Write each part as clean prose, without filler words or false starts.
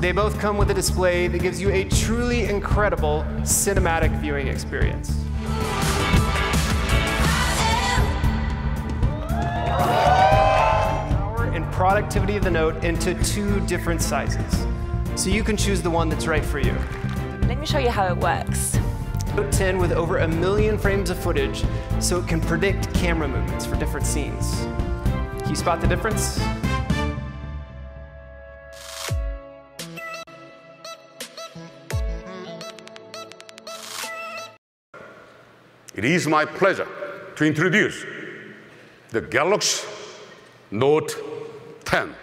they both come with a display that gives you a truly incredible cinematic viewing experience. Power and productivity of the Note into 2 different sizes, so you can choose the one that's right for you. Let me show you how it works. Note 10 with over 1 million frames of footage, so it can predict camera movements for different scenes. Can you spot the difference? It is my pleasure to introduce the Galaxy Note 10.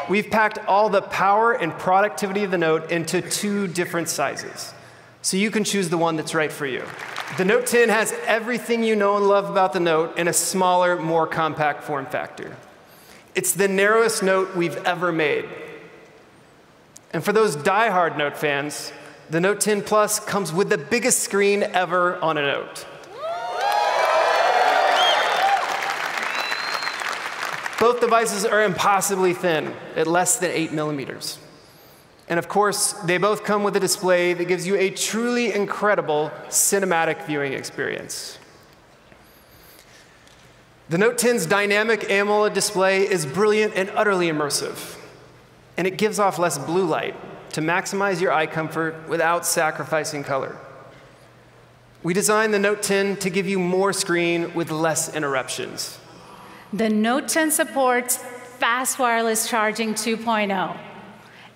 We've packed all the power and productivity of the Note into 2 different sizes, so you can choose the one that's right for you. The Note 10 has everything you know and love about the Note in a smaller, more compact form factor. It's the narrowest Note we've ever made. And for those die-hard Note fans, the Note 10 Plus comes with the biggest screen ever on a Note. Both devices are impossibly thin, at less than 8 millimeters. And of course, they both come with a display that gives you a truly incredible cinematic viewing experience. The Note 10's dynamic AMOLED display is brilliant and utterly immersive. And it gives off less blue light to maximize your eye comfort without sacrificing color. We designed the Note 10 to give you more screen with less interruptions. The Note 10 supports fast wireless charging 2.0.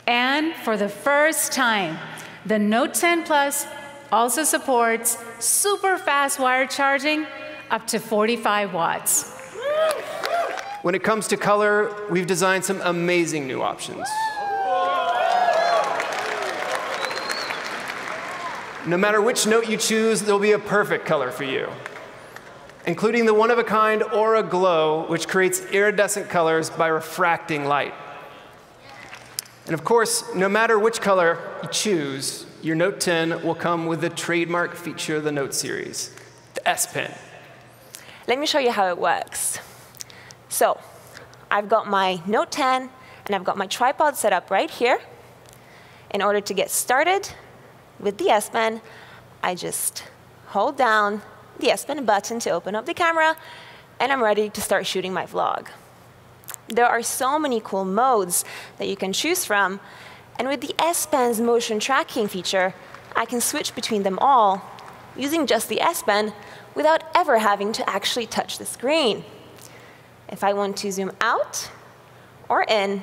And for the first time, the Note 10 Plus also supports super fast wired charging up to 45 watts. When it comes to color, we've designed some amazing new options. No matter which Note you choose, there'll be a perfect color for you, including the one-of-a-kind Aura Glow, which creates iridescent colors by refracting light. And of course, no matter which color you choose, your Note 10 will come with the trademark feature of the Note series, the S Pen. Let me show you how it works. So I've got my Note 10, and I've got my tripod set up right here. In order to get started with the S Pen, I just hold down the S Pen button to open up the camera, and I'm ready to start shooting my vlog. There are so many cool modes that you can choose from, and with the S Pen's motion tracking feature, I can switch between them all using just the S Pen without ever having to actually touch the screen. If I want to zoom out or in,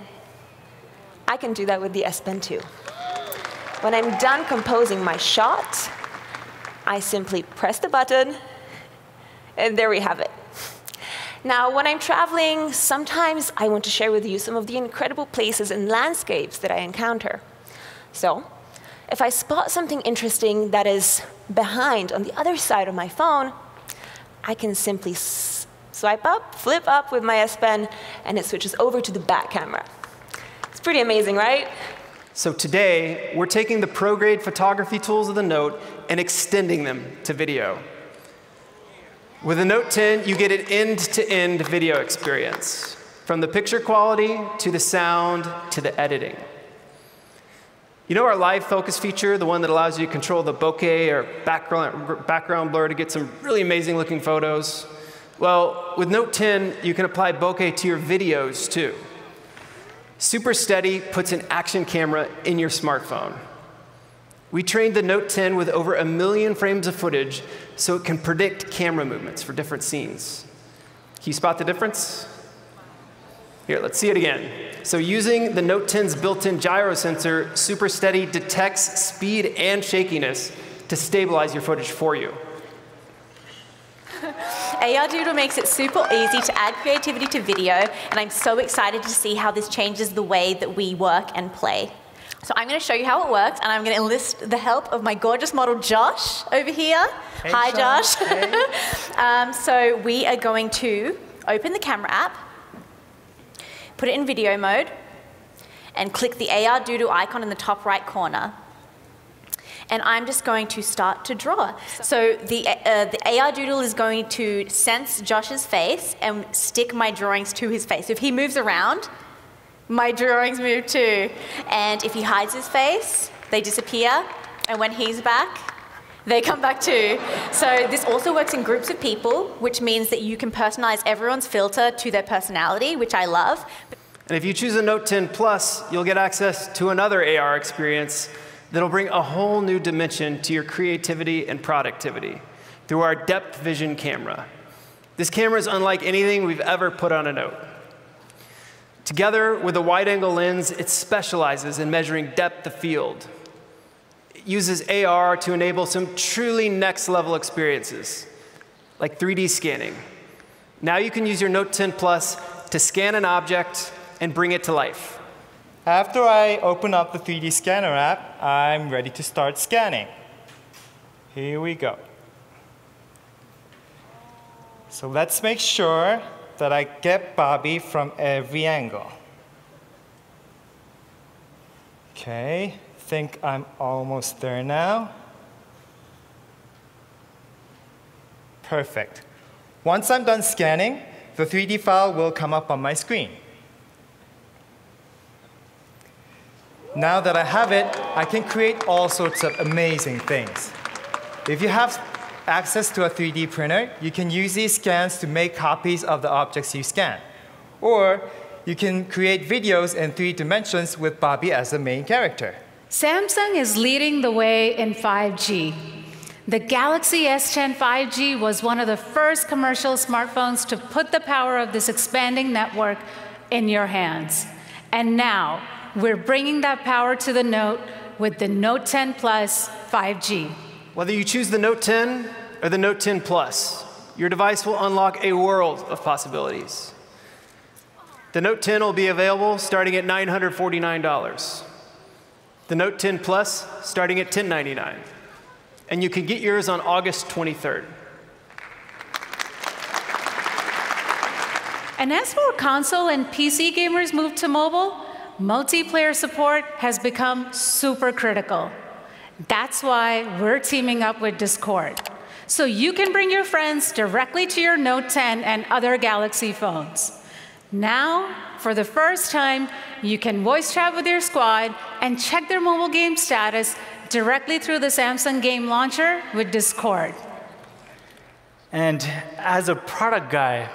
I can do that with the S Pen too. When I'm done composing my shot, I simply press the button, and there we have it. Now, when I'm traveling, sometimes I want to share with you some of the incredible places and landscapes that I encounter. So if I spot something interesting that is behind on the other side of my phone, I can simply swipe up, flip up with my S Pen, and it switches over to the back camera. It's pretty amazing, right? So today, we're taking the pro-grade photography tools of the Note and extending them to video. With the Note 10, you get an end-to-end video experience, from the picture quality to the sound to the editing. You know our live focus feature, the one that allows you to control the bokeh or background blur to get some really amazing looking photos? Well, with Note 10, you can apply bokeh to your videos too. Super Steady puts an action camera in your smartphone. We trained the Note 10 with over 1 million frames of footage so it can predict camera movements for different scenes. Can you spot the difference? Here, let's see it again. So using the Note 10's built-in gyro sensor, Super Steady detects speed and shakiness to stabilize your footage for you. AR Doodle makes it super easy to add creativity to video, and I'm so excited to see how this changes the way that we work and play. So I'm going to show you how it works, and I'm going to enlist the help of my gorgeous model, Josh, over here. Hey, Hi, Josh. Hey. So we are going to open the camera app, put it in video mode, and click the AR Doodle icon in the top right corner. And I'm just going to start to draw. So the AR Doodle is going to sense Josh's face and stick my drawings to his face. If he moves around, my drawings move too. And if he hides his face, they disappear. And when he's back, they come back too. So this also works in groups of people, which means that you can personalize everyone's filter to their personality, which I love. And if you choose a Note 10 Plus, you'll get access to another AR experience that'll bring a whole new dimension to your creativity and productivity through our depth vision camera. This camera is unlike anything we've ever put on a Note. Together with a wide-angle lens, it specializes in measuring depth of field. It uses AR to enable some truly next-level experiences, like 3D scanning. Now you can use your Note 10 Plus to scan an object and bring it to life. After I open up the 3D scanner app, I'm ready to start scanning. Here we go. So let's make sure that I get Bobby from every angle. Okay, think I'm almost there now. Perfect. Once I'm done scanning, the 3D file will come up on my screen. Now that I have it, I can create all sorts of amazing things. If you have access to a 3D printer, you can use these scans to make copies of the objects you scan. Or you can create videos in 3 dimensions with Bobby as the main character. Samsung is leading the way in 5G. The Galaxy S10 5G was one of the first commercial smartphones to put the power of this expanding network in your hands. And now, we're bringing that power to the Note with the Note 10 Plus 5G. Whether you choose the Note 10 or the Note 10 Plus, your device will unlock a world of possibilities. The Note 10 will be available starting at $949. The Note 10 Plus starting at $1,099. And you can get yours on August 23rd. And as for console and PC gamers move to mobile, multiplayer support has become super critical. That's why we're teaming up with Discord, so you can bring your friends directly to your Note 10 and other Galaxy phones. Now, for the first time, you can voice chat with your squad and check their mobile game status directly through the Samsung Game Launcher with Discord. And as a product guy,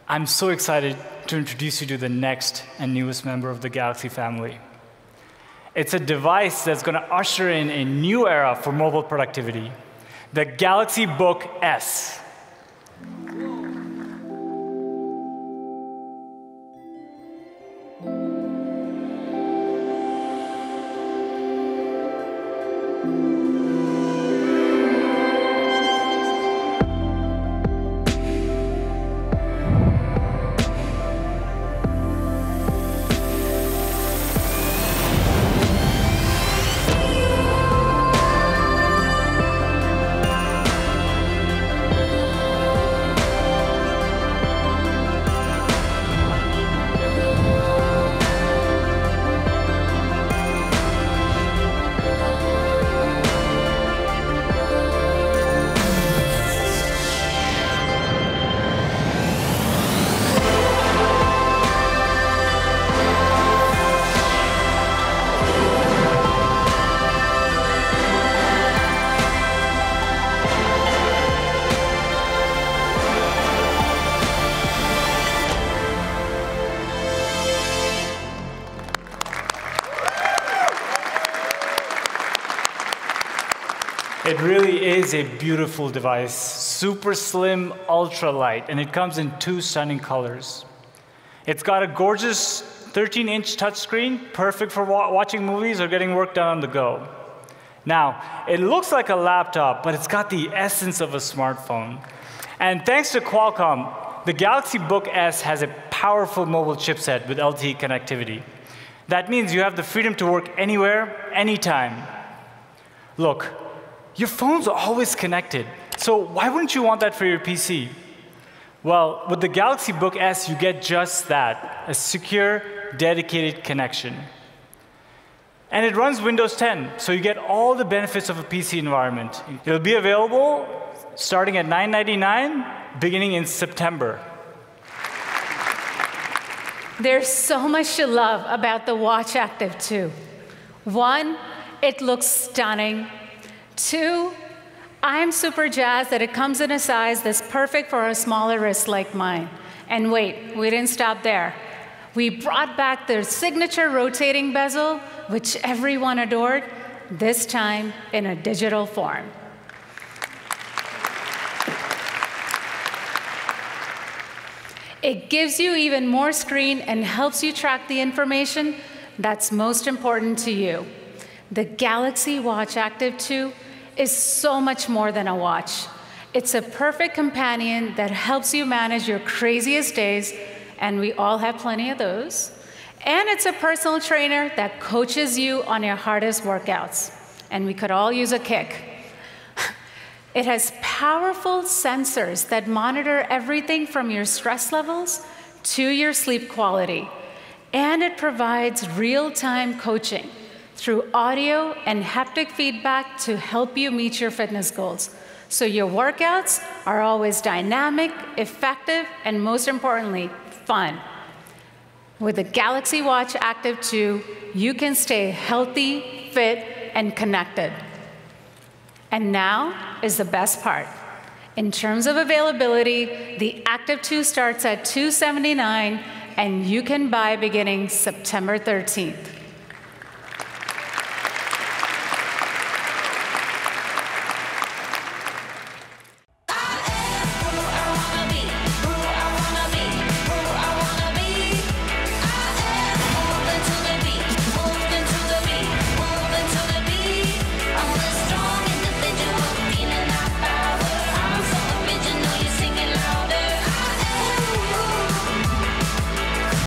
I'm so excited to introduce you to the next and newest member of the Galaxy family. It's a device that's going to usher in a new era for mobile productivity, the Galaxy Book S. is a beautiful device, super slim, ultra light, and it comes in 2 stunning colors. It's got a gorgeous 13-inch touchscreen, perfect for watching movies or getting work done on the go. Now, it looks like a laptop, but it's got the essence of a smartphone. And thanks to Qualcomm, the Galaxy Book S has a powerful mobile chipset with LTE connectivity. That means you have the freedom to work anywhere, anytime. Look, your phone's always connected, so why wouldn't you want that for your PC? Well, with the Galaxy Book S, you get just that, a secure, dedicated connection. And it runs Windows 10, so you get all the benefits of a PC environment. It'll be available starting at $999, beginning in September. There's so much to love about the Watch Active 2. 1, it looks stunning. 2, I'm super jazzed that it comes in a size that's perfect for a smaller wrist like mine. And wait, we didn't stop there. We brought back the signature rotating bezel, which everyone adored, this time in a digital form. It gives you even more screen and helps you track the information that's most important to you. The Galaxy Watch Active 2 is so much more than a watch. It's a perfect companion that helps you manage your craziest days, and we all have plenty of those. And it's a personal trainer that coaches you on your hardest workouts. And we could all use a kick. It has powerful sensors that monitor everything from your stress levels to your sleep quality. And it provides real-time coaching through audio and haptic feedback to help you meet your fitness goals. So your workouts are always dynamic, effective, and most importantly, fun. With the Galaxy Watch Active 2, you can stay healthy, fit, and connected. And now is the best part. In terms of availability, the Active 2 starts at $279, and you can buy beginning September 13th.